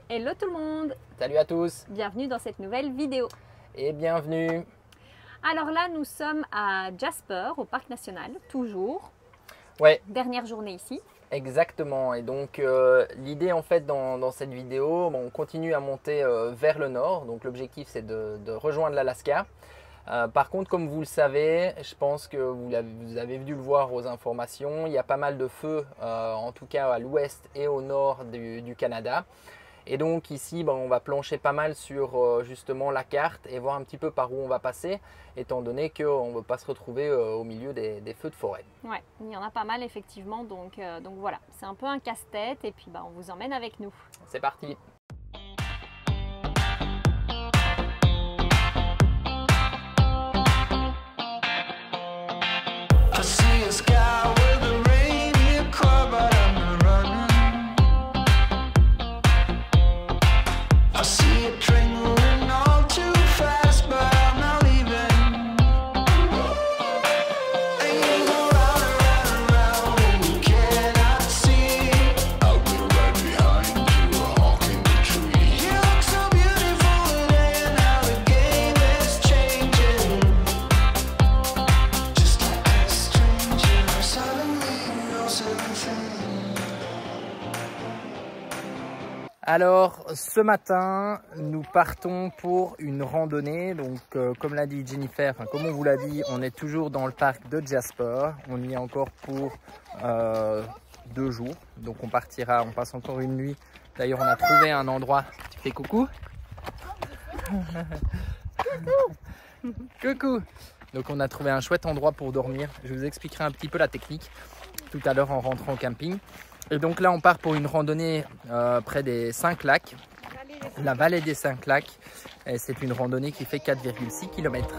Hello tout le monde! Salut à tous! Bienvenue dans cette nouvelle vidéo. Et bienvenue! Alors là, nous sommes à Jasper, au Parc National, toujours. Ouais, Dernière journée ici. exactement. Et donc l'idée en fait dans cette vidéo, on continue à monter vers le nord. Donc l'objectif c'est de rejoindre l'Alaska. Par contre, comme vous le savez, je pense que vous avez dû le voir aux informations, il y a pas mal de feux, en tout cas à l'ouest et au nord du Canada. Et donc ici, on va plancher pas mal sur justement la carte et voir un petit peu par où on va passer, étant donné qu'on ne veut pas se retrouver au milieu des feux de forêt. Ouais, il y en a pas mal effectivement, donc voilà, c'est un peu un casse-tête et puis on vous emmène avec nous. C'est parti! Alors ce matin nous partons pour une randonnée, donc comme l'a dit Jennifer, comme on vous l'a dit, on est toujours dans le parc de Jasper, on y est encore pour 2 jours, donc on passe encore une nuit. D'ailleurs on a trouvé un endroit, tu fais coucou? Coucou! Donc on a trouvé un chouette endroit pour dormir, je vous expliquerai un petit peu la technique tout à l'heure en rentrant au camping. Et donc là on part pour une randonnée près des 5 lacs, la vallée des 5 lacs. C'est une randonnée qui fait 4,6 km.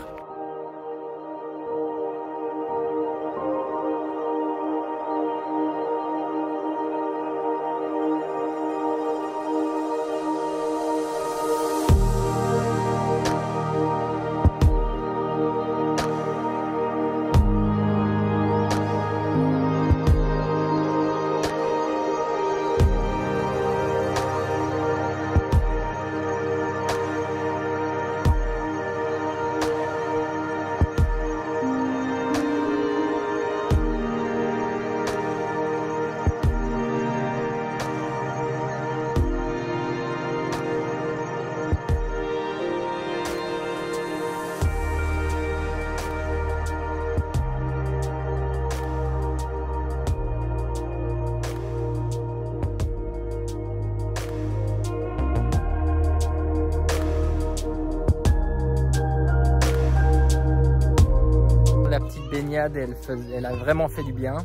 Elle a vraiment fait du bien,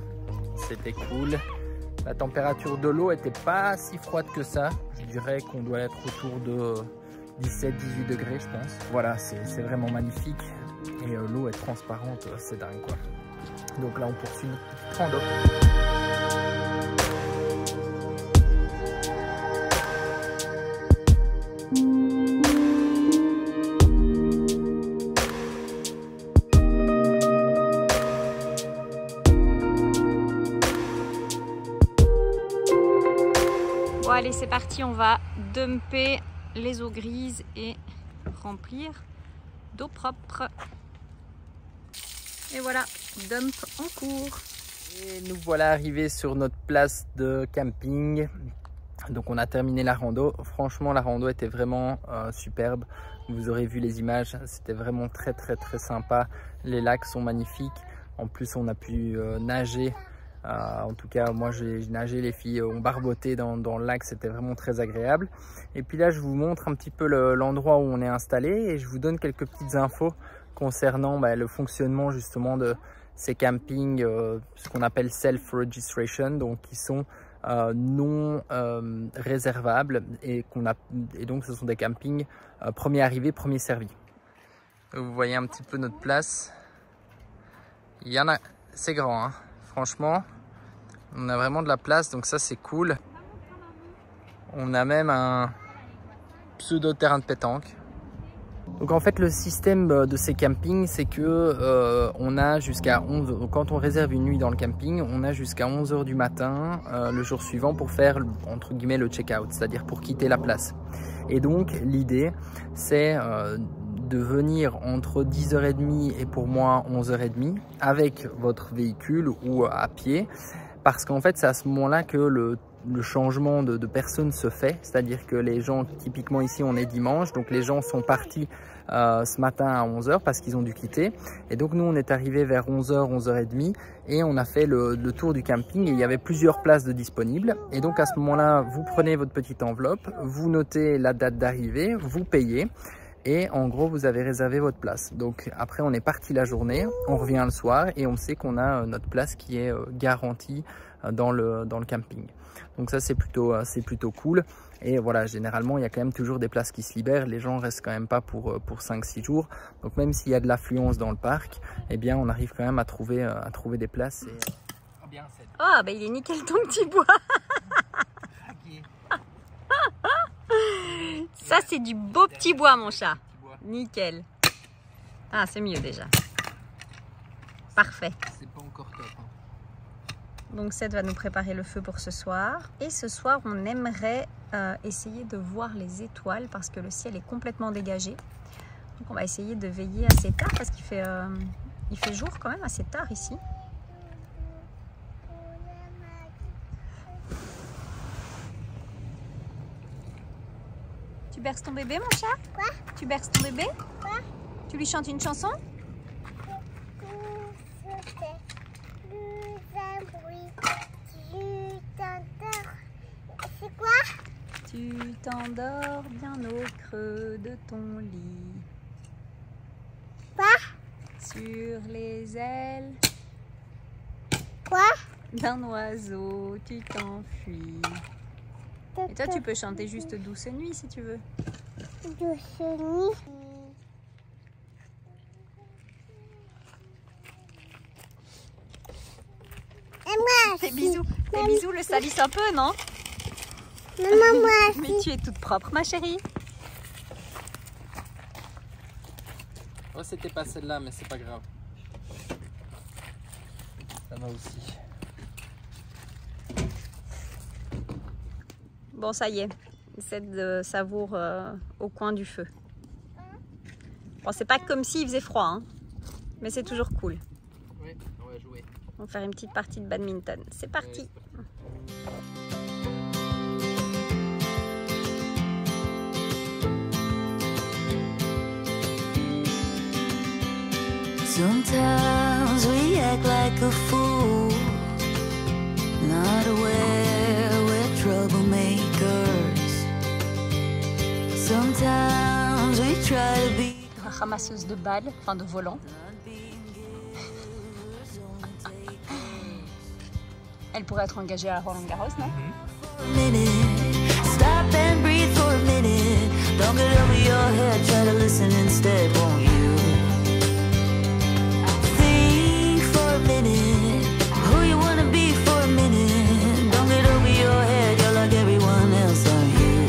c'était cool. La température de l'eau n'était pas si froide que ça, je dirais qu'on doit être autour de 17-18 degrés je pense. Voilà, c'est vraiment magnifique et l'eau est transparente, c'est dingue quoi. Donc là on poursuit notre petite rando. Allez, c'est parti, on va dumper les eaux grises et remplir d'eau propre. Et voilà, dump en cours. Et nous voilà arrivés sur notre place de camping. Donc on a terminé la rando. Franchement, la rando était vraiment superbe. Vous aurez vu les images, c'était vraiment très sympa. Les lacs sont magnifiques. En plus, on a pu nager. En tout cas moi j'ai nagé, les filles ont barboté dans le lac, c'était vraiment très agréable. Et puis là je vous montre un petit peu l'endroit où on est installé et je vous donne quelques petites infos concernant le fonctionnement justement de ces campings, ce qu'on appelle self-registration, donc qui sont non réservables et donc ce sont des campings premier arrivé, premier servi. Vous voyez un petit peu notre place, il y en a, c'est grand hein. Franchement, on a vraiment de la place, donc ça c'est cool. On a même un pseudo terrain de pétanque. Donc en fait le système de ces campings, c'est que on a jusqu'à 11, quand on réserve une nuit dans le camping, on a jusqu'à 11 h du matin le jour suivant pour faire entre guillemets le check-out, c'est-à-dire pour quitter la place. Et donc l'idée c'est de venir entre 10h30 et pour moi 11h30 avec votre véhicule ou à pied, parce qu'en fait c'est à ce moment-là que le changement de personnes se fait, c'est-à-dire que les gens, typiquement ici on est dimanche, donc les gens sont partis ce matin à 11 h parce qu'ils ont dû quitter, et donc nous on est arrivé vers 11 h, 11h30 et on a fait le tour du camping et il y avait plusieurs places de disponibles, et donc à ce moment-là vous prenez votre petite enveloppe, vous notez la date d'arrivée, vous payez et en gros vous avez réservé votre place. Donc après on est parti la journée, on revient le soir et on sait qu'on a notre place qui est garantie dans le camping. Donc ça c'est plutôt cool. Et voilà, généralement il y a quand même toujours des places qui se libèrent, les gens restent quand même pas pour 5-6 jours. Donc même s'il y a de l'affluence dans le parc, eh bien on arrive quand même à trouver des places. Et... Ah bah il est nickel ton petit bois. Ça c'est du beau petit bois mon chat. Nickel. Ah c'est mieux déjà. Parfait. C'est pas encore top. Donc Seth va nous préparer le feu pour ce soir. Et ce soir on aimerait essayer de voir les étoiles parce que le ciel est complètement dégagé. Donc on va essayer de veiller assez tard parce qu'il fait, il fait jour quand même assez tard ici. Tu berces ton bébé mon chat? Quoi? Tu berces ton bébé? Quoi? Tu lui chantes une chanson? C'est quoi? Tu t'endors bien au creux de ton lit. Quoi? Sur les ailes Quoi? d'un oiseau, tu t'enfuis. Et toi, tu peux chanter juste Douce Nuit si tu veux. Douce Nuit. Et moi Tes bisous le salissent un peu, non? Maman, moi Mais tu es toute propre, ma chérie. Oh, c'était pas celle-là, mais c'est pas grave. Ça va aussi. Bon, ça y est. Cette savoure au coin du feu. Bon, c'est pas comme s'il faisait froid, hein, mais c'est toujours cool. Oui, on va jouer. On va faire une petite partie de badminton. C'est parti. Sometimes we act like a fool, not aware we're troublemakers. Sometimes we try to be Ramasseuse de balles, enfin de volants. Elle pourrait être engagée à Roland Garros, non? a minute. Stop and breathe for a minute. Don't get over your head, try to listen instead, won't you? Think for a minute who you wanna be for a minute. Don't get over your head, you're like everyone else, aren't you?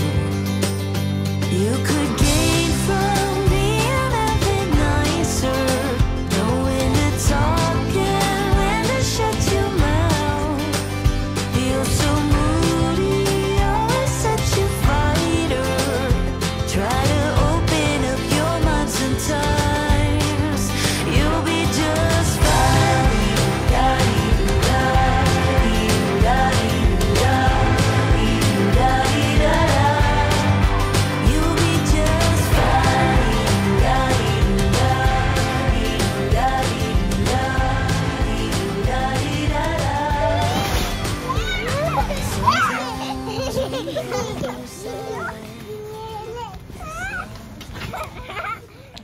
You could gain from being a bit nicer, knowing to talk and when to shut your mouth. You're so moody, always such a fighter. Try to open up your mind sometimes. You'll be just fine. You'll be just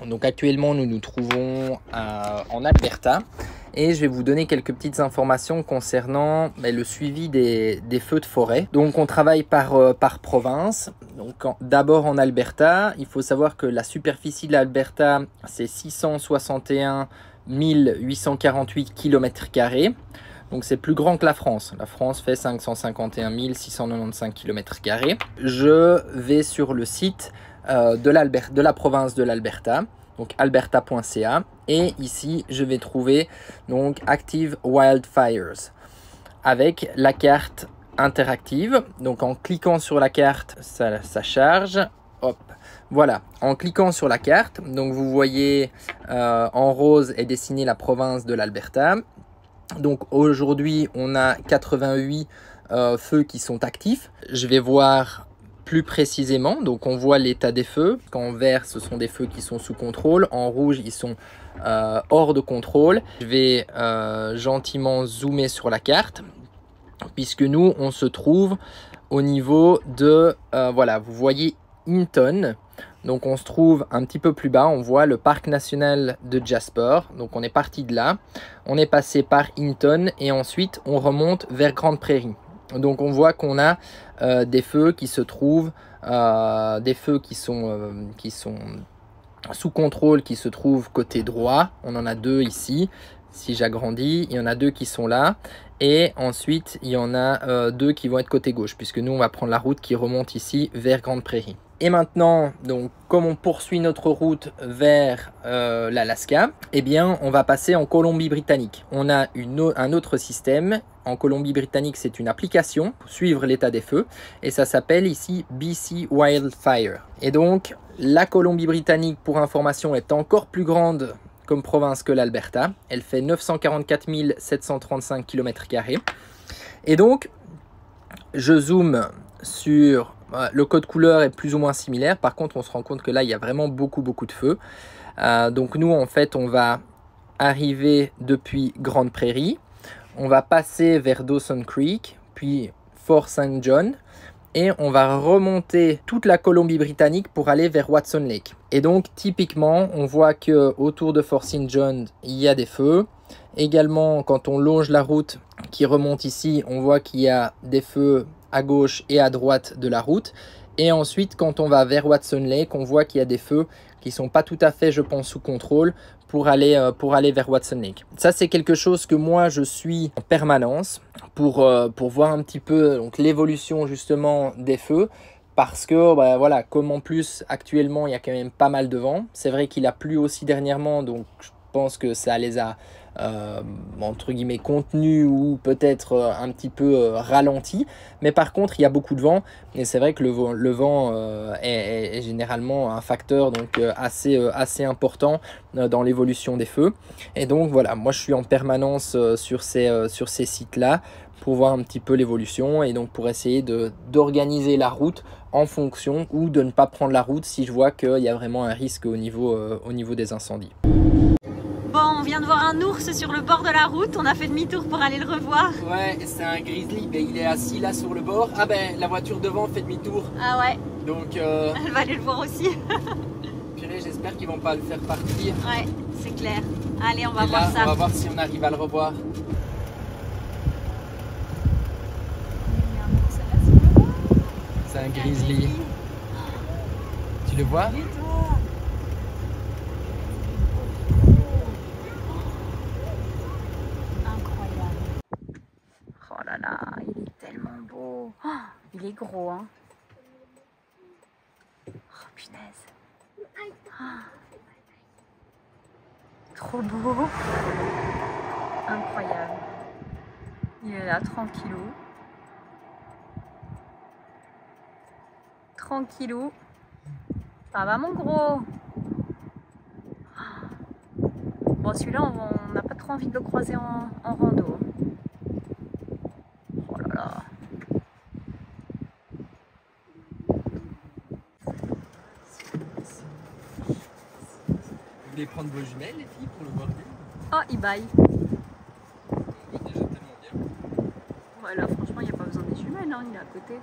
Donc actuellement nous nous trouvons en Alberta et je vais vous donner quelques petites informations concernant le suivi des feux de forêt. Donc on travaille par province. Donc d'abord en Alberta, il faut savoir que la superficie de l'Alberta c'est 661 848 km². Donc c'est plus grand que la France. La France fait 551 695 km². Je vais sur le site de la province de l'Alberta, donc alberta.ca, et ici je vais trouver donc Active Wildfires avec la carte interactive. Donc en cliquant sur la carte, ça charge. Hop, voilà, en cliquant sur la carte, donc vous voyez en rose est dessinée la province de l'Alberta. Donc aujourd'hui on a 88 feux qui sont actifs. Je vais voir plus précisément, donc on voit l'état des feux. En vert ce sont des feux qui sont sous contrôle, en rouge ils sont hors de contrôle. Je vais gentiment zoomer sur la carte, puisque nous on se trouve au niveau de, voilà, vous voyez Hinton. Donc on se trouve un petit peu plus bas, on voit le parc national de Jasper. Donc on est parti de là, on est passé par Hinton et ensuite on remonte vers Grande Prairie. Donc on voit qu'on a des feux qui se trouvent, des feux qui sont sous contrôle, qui se trouvent côté droit. On en a 2 ici. Si j'agrandis, il y en a 2 qui sont là. Et ensuite, il y en a 2 qui vont être côté gauche, puisque nous, on va prendre la route qui remonte ici vers Grande Prairie. Et maintenant, donc, comme on poursuit notre route vers l'Alaska, eh bien, on va passer en Colombie-Britannique. On a un autre système. En Colombie-Britannique, c'est une application pour suivre l'état des feux. Et ça s'appelle ici BC Wildfire. Et donc, la Colombie-Britannique, pour information, est encore plus grande comme province que l'Alberta. Elle fait 944 735 km². Et donc, je zoome sur... le code couleur est plus ou moins similaire. Par contre, on se rend compte que là, il y a vraiment beaucoup de feux. Donc nous, en fait, on va arriver depuis Grande Prairie. On va passer vers Dawson Creek, puis Fort St. John. Et on va remonter toute la Colombie-Britannique pour aller vers Watson Lake. Et donc, typiquement, on voit que autour de Fort St. John, il y a des feux. Également, quand on longe la route qui remonte ici, on voit qu'il y a des feux à gauche et à droite de la route. Et ensuite, quand on va vers Watson Lake, on voit qu'il y a des feux qui sont pas tout à fait, je pense, sous contrôle pour aller vers Watson Lake. Ça, c'est quelque chose que moi, je suis en permanence pour voir un petit peu l'évolution justement des feux. Parce que, voilà, comme en plus, actuellement, il y a quand même pas mal de vent. C'est vrai qu'il a plu aussi dernièrement, donc je pense que ça les a... entre guillemets contenu ou peut-être un petit peu ralenti, mais par contre il y a beaucoup de vent et c'est vrai que le vent est généralement un facteur donc assez important dans l'évolution des feux. Et donc voilà, moi je suis en permanence sur ces sites là pour voir un petit peu l'évolution et donc pour essayer d'organiser la route en fonction ou de ne pas prendre la route si je vois qu'il y a vraiment un risque au niveau des incendies. Bon, on vient de voir un ours sur le bord de la route, on a fait demi-tour pour aller le revoir. Ouais, c'est un grizzly, mais il est assis là sur le bord. Ah ben, la voiture devant fait demi-tour. Ah ouais. Donc, elle va aller le voir aussi. Purée, j'espère qu'ils vont pas le faire partir. Ouais, c'est clair. Allez, on va et voir là, ça. On va voir si on arrive à le revoir. C'est un grizzly. Tu le vois? Oh là là, il est tellement beau. Oh, il est gros, hein. Oh punaise. Oh. Trop beau. Incroyable. Il est là, tranquillou. Tranquillou. Ça va mon gros? Bon, celui-là, on n'a pas trop envie de le croiser en rando. Oh là là. Vous voulez prendre vos jumelles, les filles, pour le voir mieux? Oh, il baille. Il est déjà tellement bien. Ouais, là, franchement, il n'y a pas besoin des jumelles, hein, il est à côté.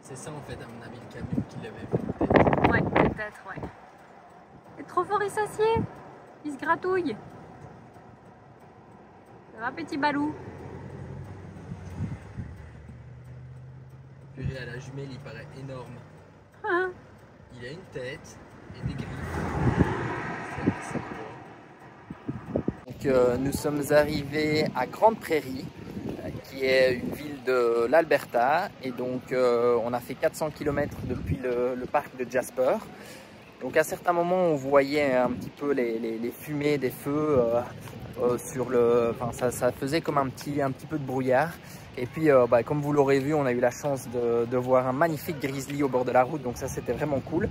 C'est ça, en fait, à mon avis, le camion qui l'avait fait, peut-être. Ouais, peut-être, ouais. Il est trop fort, il s'assied. Il se gratouille. Ça va, petit balou? Purée, à la jumelle, il paraît énorme. Hein? Il a une tête et des griffes. C'est gros. Donc, nous sommes arrivés à Grande Prairie, qui est une ville de l'Alberta et donc on a fait 400 km depuis le parc de Jasper. Donc à certains moments on voyait un petit peu les fumées des feux sur le... Enfin, ça faisait comme un petit peu de brouillard. Et puis comme vous l'aurez vu, on a eu la chance de voir un magnifique grizzly au bord de la route, donc ça c'était vraiment cool.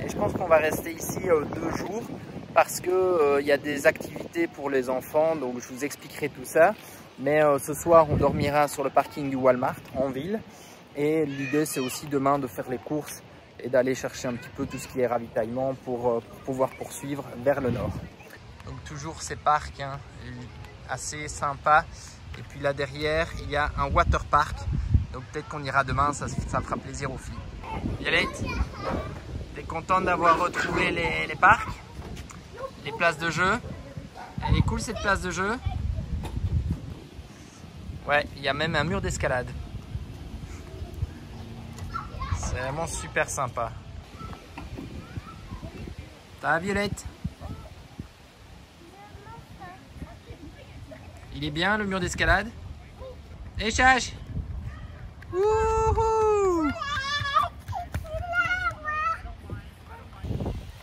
Et je pense qu'on va rester ici 2 jours parce que il y a des activités pour les enfants, donc je vous expliquerai tout ça. Mais ce soir on dormira sur le parking du Walmart en ville et l'idée c'est aussi demain de faire les courses et d'aller chercher un petit peu tout ce qui est ravitaillement pour pouvoir poursuivre vers le nord. Donc toujours ces parcs hein, assez sympas. Et puis là derrière il y a un water park, donc peut-être qu'on ira demain, ça fera plaisir aux filles. Violette, t'es contente d'avoir retrouvé les parcs, les places de jeu? Elle est cool cette place de jeu? Ouais, il y a même un mur d'escalade. C'est vraiment super sympa. Ça va Violette? Il est bien le mur d'escalade? Et Chache? Wouhou!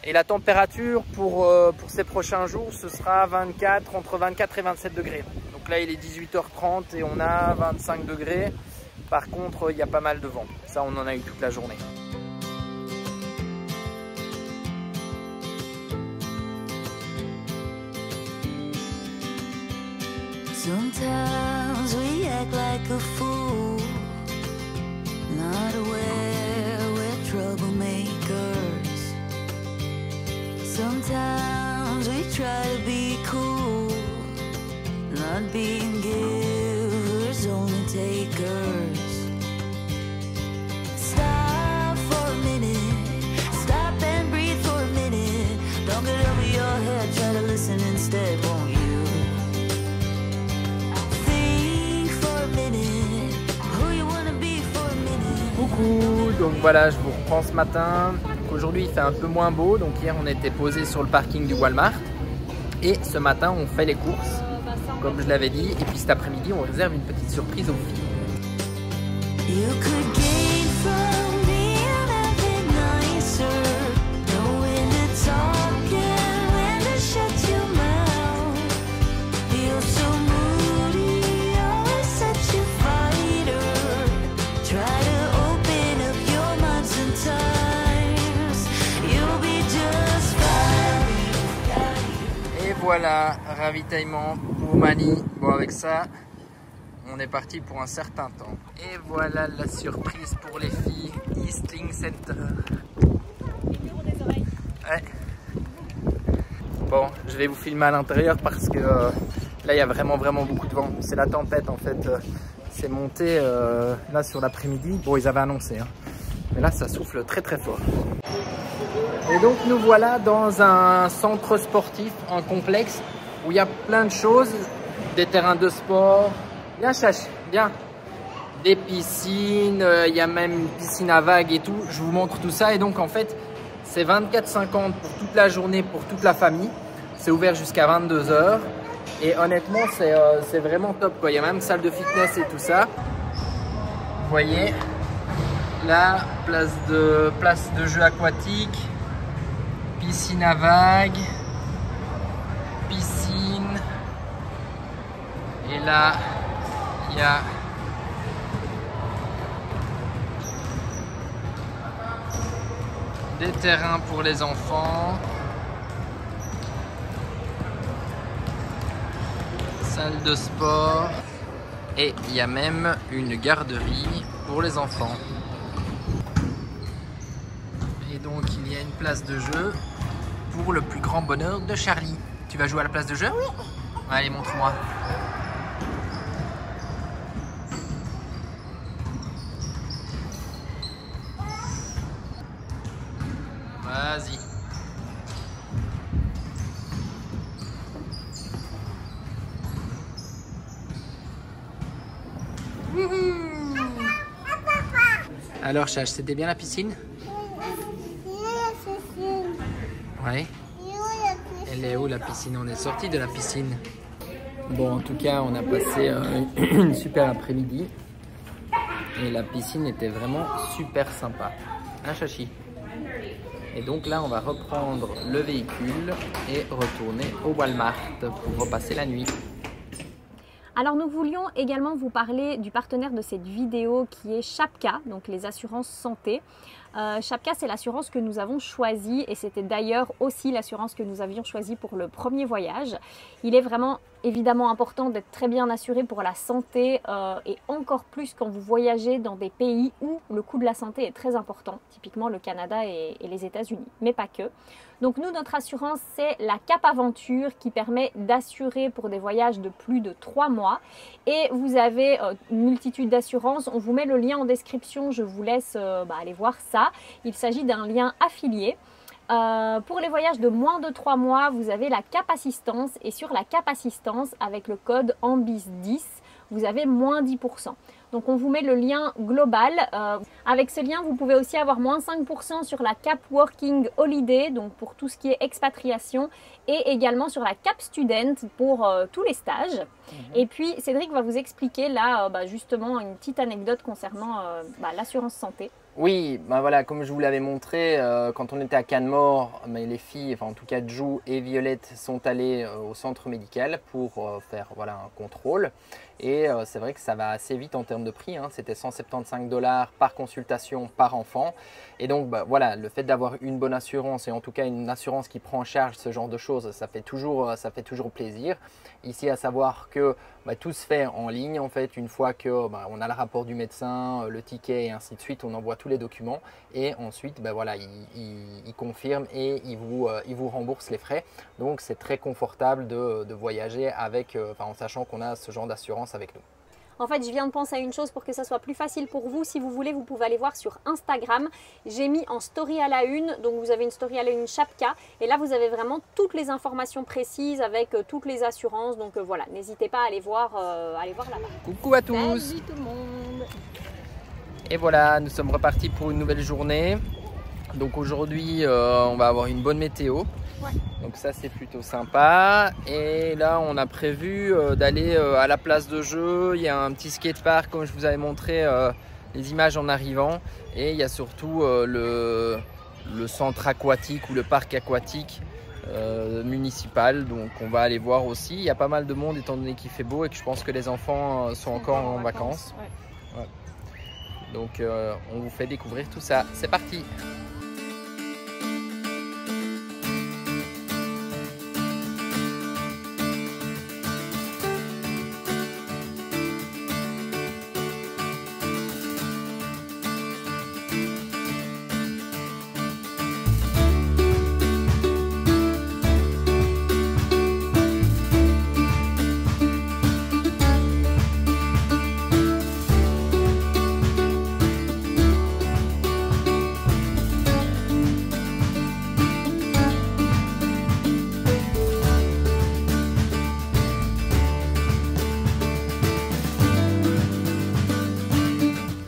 Et la température pour ces prochains jours, ce sera entre 24 et 27 degrés. Donc là, il est 18h30 et on a 25 degrés. Par contre, il y a pas mal de vent. Ça, on en a eu toute la journée. Sometimes we act like a fool, not aware we're troublemakers. Sometimes we try to be cool, not being givers, only takers. Stop for a minute, stop and breathe for a minute. Don't get over your head, try to listen instead, won't you? Coucou, donc voilà, je vous reprends ce matin. Aujourd'hui il fait un peu moins beau, donc hier on était posé sur le parking du Walmart et ce matin on fait les courses comme je l'avais dit, et puis cet après-midi on réserve une petite surprise aux filles. Voilà, ravitaillement pour Mani. Bon, avec ça, on est parti pour un certain temps. Et voilà la surprise pour les filles, Eastling Center. Ouais. Bon, je vais vous filmer à l'intérieur parce que là, il y a vraiment beaucoup de vent. C'est la tempête en fait. C'est monté là sur l'après-midi. Bon, ils avaient annoncé, hein. Mais là, ça souffle très fort. Et donc nous voilà dans un centre sportif, un complexe où il y a plein de choses, des terrains de sport, bien Chache, bien, des piscines, il y a même une piscine à vagues et tout, je vous montre tout ça. Et donc en fait c'est 24,50 pour toute la journée, pour toute la famille, c'est ouvert jusqu'à 22 h et honnêtement c'est vraiment top quoi. Il y a même salle de fitness et tout ça, vous voyez là, place de jeu aquatique, piscine à vagues, piscine, et là il y a des terrains pour les enfants, salle de sport, et il y a même une garderie pour les enfants. Et donc il y a une place de jeu pour le plus grand bonheur de Charlie. Tu vas jouer à la place de jeu? Oui. Allez, montre-moi. Vas-y. Alors, Chache, c'était bien la piscine? Ouais. Elle est où la piscine? On est sorti de la piscine. Bon, en tout cas, on a passé une super après-midi. Et la piscine était vraiment super sympa. Hein, Chachi? Et donc là, on va reprendre le véhicule et retourner au Walmart pour repasser la nuit. Alors nous voulions également vous parler du partenaire de cette vidéo qui est Shapka, donc les assurances santé. Shapka, c'est l'assurance que nous avons choisie et c'était d'ailleurs aussi l'assurance que nous avions choisie pour le premier voyage. Il est vraiment évidemment important d'être très bien assuré pour la santé et encore plus quand vous voyagez dans des pays où le coût de la santé est très important, typiquement le Canada et les États-Unis, mais pas que. Donc nous, notre assurance, c'est la Cap Aventure qui permet d'assurer pour des voyages de plus de 3 mois. Et vous avez une multitude d'assurances. On vous met le lien en description, je vous laisse aller voir ça. Il s'agit d'un lien affilié. Pour les voyages de moins de 3 mois, vous avez la Cap Assistance. Et sur la Cap Assistance, avec le code AMBIS10, vous avez moins 10%. Donc on vous met le lien global. Avec ce lien, vous pouvez aussi avoir moins 5% sur la Cap Working Holiday, donc pour tout ce qui est expatriation, et également sur la Cap Student pour tous les stages. Et puis Cédric va vous expliquer là justement une petite anecdote concernant l'assurance santé. Oui, voilà, comme je vous l'avais montré, quand on était à Canmore, les filles, enfin en tout cas Jou et Violette, sont allées au centre médical pour faire un contrôle. Et c'est vrai que ça va assez vite en termes de prix, hein. C'était 175 $ par consultation par enfant. Et donc voilà, le fait d'avoir une bonne assurance et en tout cas une assurance qui prend en charge ce genre de choses, ça fait toujours plaisir. Ici, à savoir que tout se fait en ligne en fait, une fois que on a le rapport du médecin, le ticket et ainsi de suite, on envoie tous les documents et ensuite il confirme et il vous rembourse les frais. Donc c'est très confortable de voyager avec, en sachant qu'on a ce genre d'assurance avec nous. En fait, je viens de penser à une chose pour que ça soit plus facile pour vous. Si vous voulez, vous pouvez aller voir sur Instagram. J'ai mis en story à la une, donc vous avez une story à la une Shapka. Et là, vous avez vraiment toutes les informations précises avec toutes les assurances. Donc voilà, n'hésitez pas à aller voir là-bas. Coucou à tous. Salut tout le monde. Et voilà, nous sommes repartis pour une nouvelle journée. Donc aujourd'hui, on va avoir une bonne météo. Ouais. Donc ça c'est plutôt sympa. Et là on a prévu d'aller à la place de jeu. Il y a un petit skatepark comme je vous avais montré les images en arrivant. Et il y a surtout le centre aquatique ou le parc aquatique municipal. Donc on va aller voir aussi. Il y a pas mal de monde étant donné qu'il fait beau et que je pense que les enfants sont encore en vacances. Ouais. Ouais. Donc on vous fait découvrir tout ça. C'est parti!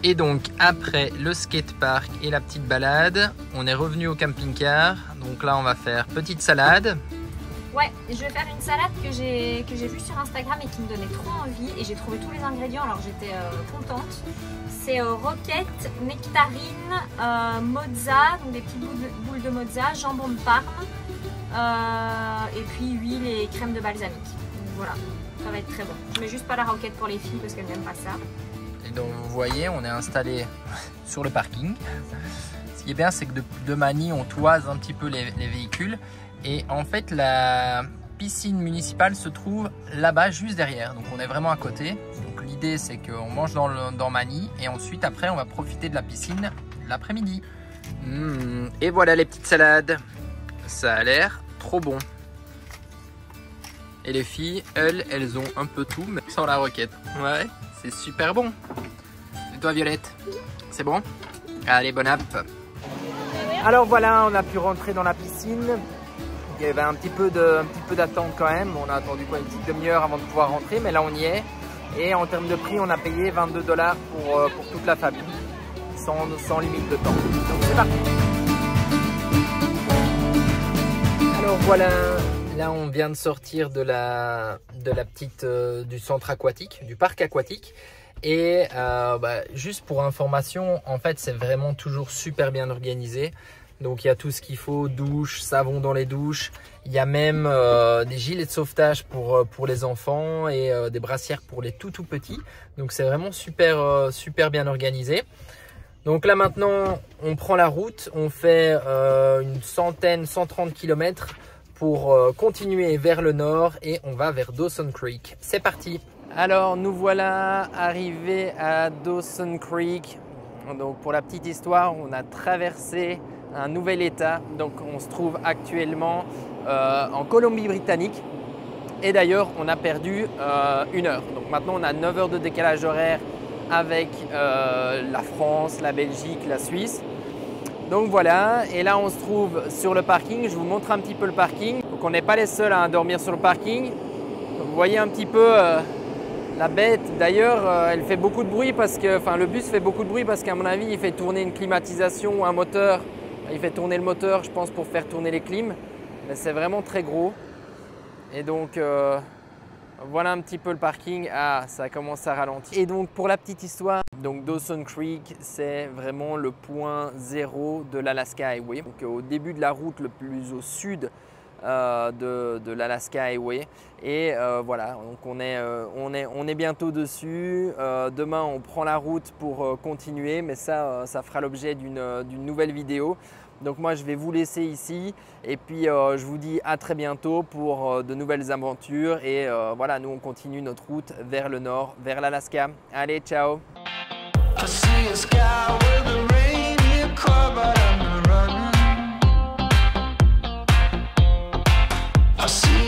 Et donc après le skatepark et la petite balade, on est revenu au camping-car. Donc là on va faire petite salade. Ouais, je vais faire une salade que j'ai vue sur Instagram et qui me donnait trop envie. Et j'ai trouvé tous les ingrédients, alors j'étais contente. C'est roquette, nectarine, mozza, donc des petites boules de mozza, jambon de Parme, et puis huile et crème de balsamique. Donc voilà, ça va être très bon. Je mets juste pas la roquette pour les filles parce qu'elles n'aiment pas ça. Et donc vous voyez, on est installé sur le parking. Ce qui est bien, c'est que de Mani, on toise un petit peu les véhicules. Et en fait, la piscine municipale se trouve là-bas, juste derrière. Donc on est vraiment à côté. Donc l'idée, c'est qu'on mange dans Mani. Et ensuite, après, on va profiter de la piscine l'après-midi. Et voilà les petites salades. Ça a l'air trop bon. Et les filles, elles ont un peu tout, mais sans la roquette. Ouais. C'est super bon. Et toi Violette, c'est bon? Allez, bon app. Alors voilà, on a pu rentrer dans la piscine. Il y avait un petit peu d'attente quand même. On a attendu une petite demi-heure avant de pouvoir rentrer, mais là on y est. Et en termes de prix, on a payé 22 $ pour toute la famille, sans limite de temps. Donc c'est parti. Alors voilà. Là, on vient de sortir de la petite du centre aquatique, du parc aquatique. Et juste pour information, en fait c'est vraiment toujours super bien organisé. Donc il y a tout ce qu'il faut, douche, savon dans les douches. Il y a même des gilets de sauvetage pour les enfants et des brassières pour les tout petits. Donc c'est vraiment super bien organisé. Donc là maintenant on prend la route, on fait une 130 km pour continuer vers le nord et on va vers Dawson Creek. C'est parti! Alors nous voilà arrivés à Dawson Creek. Donc pour la petite histoire, on a traversé un nouvel état. Donc on se trouve actuellement en Colombie-Britannique. Et d'ailleurs on a perdu 1 heure. Donc maintenant on a 9 heures de décalage horaire avec la France, la Belgique, la Suisse. Donc voilà, et là on se trouve sur le parking. Je vous montre un petit peu le parking. Donc on n'est pas les seuls à dormir sur le parking. Donc, vous voyez un petit peu la bête. D'ailleurs elle fait beaucoup de bruit parce que, le bus fait beaucoup de bruit parce qu'à mon avis il fait tourner une climatisation ou un moteur. Il fait tourner le moteur, je pense, pour faire tourner les clims. Mais c'est vraiment très gros. Et donc voilà un petit peu le parking. Ah, ça commence à ralentir. Et donc pour la petite histoire, donc Dawson Creek, c'est vraiment le point 0 de l'Alaska Highway. Donc au début de la route le plus au sud de l'Alaska Highway. Et voilà, donc on est bientôt dessus. Demain on prend la route pour continuer, mais ça fera l'objet d'une nouvelle vidéo. Donc moi je vais vous laisser ici et puis je vous dis à très bientôt pour de nouvelles aventures. Et voilà, nous on continue notre route vers le nord, vers l'Alaska. Allez, ciao! I see a sky with a reindeer car, but I'm not running. I see